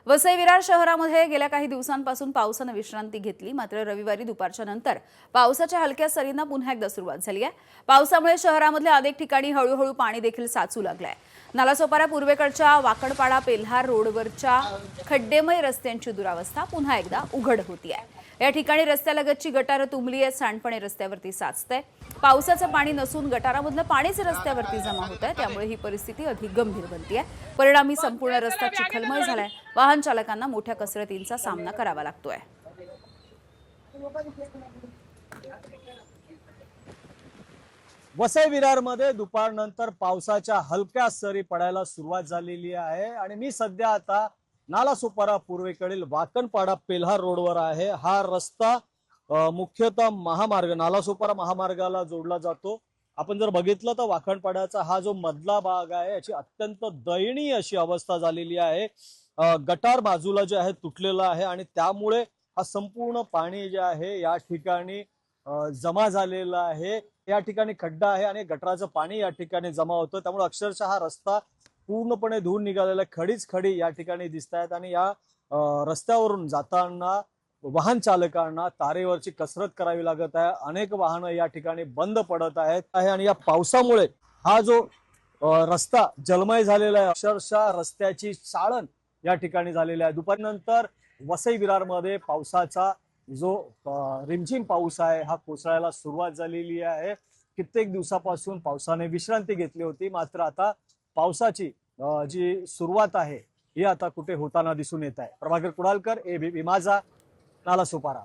वसई विरार शहरामध्ये गेल्या काही दिवसांपासून पावसाने विश्रांती घेतली, मात्र रविवारी दुपारच्या नंतर पावसाच्या हलक्या सरींना पुन्हा एकदा सुरुवात झाली आहे। पावसामुळे शहरामधल्या अनेक ठिकाणी हळूहळू पाणी देखील साचू लागलंय। नालासोपारा पूर्वेकडच्या वाकडपाडा पेल्हार रोडवरच्या खड्डेमय रस्त्यांची दुरावस्था पुन्हा एकदा उघड होतीये। या ठिकाणी रस्त्यालगतची गटारं तुंबली आहेत, सांडपाणी रस्त्यावरती साचतंय। पावसाचं पाणी नसून गटारामधलं पाणीच रस्त्यावरती जमा होतंय, त्यामुळे ही परिस्थिती अधिक गंभीर बनतेय। परिणामी संपूर्ण रस्ता चिखलमय झालाय। वाहन चालकांना मोठ्या कसरतींचा सामना करावा लागतोय। वसई विरारमध्ये दुपारनंतर पावसाच्या हलक्या सरी पडायला सुरुवात झालेली आहे आणि मी सध्या आता नालासोपारा पूर्वेकडील वाकणपाडा पेल्हार रोडवर आहे। हा रस्ता मुख्यतः महामार्ग नालासोपारा महामार्गाला जोडला जातो। आपण जर बघितलं तर वाकणपाड्याचा हा जो मधला भाग आहे याची अत्यंत दयनीय अशी अवस्था झालेली आहे। गटार बाजूला जे आहे तुटलेला आहे आणि त्यामुळे हा संपूर्ण पाणी जे आहे या ठिकाणी जमा झालेला आहे। या ठिकाणी खड्डा आहे आणि गटाराचं पाणी या ठिकाणी जमा होतं, त्यामुळे अक्षरशः हा रस्ता पूर्णपणे धुवून निघालेला खडीच खडी या ठिकाणी दिसत आहेत आणि या रस्त्यावरून जाताना वाहन चालकांना तारेवरची कसरत करावी लागत आहे। अनेक वाहनं या ठिकाणी बंद पडत आहेत आणि या पावसामुळे हा जो रस्ता जलमय झालेला आहे, अक्षरशः रस्त्याची चाळण या ठिकाणी झालेली आहे। दुपारनंतर वसई विरारमध्ये पावसाचा जो रिमझिम पाऊस आहे हा कोसळायला सुरुवात झालेली आहे। कित्येक दिवसापासून पावसाने विश्रांती घेतली होती, मात्र आता पावसाची जी सुरुवात आहे ही आता कुठे होताना दिसून येत आहे। प्रभाकर कुडालकर, एबीपी माझा, नालासोपारा।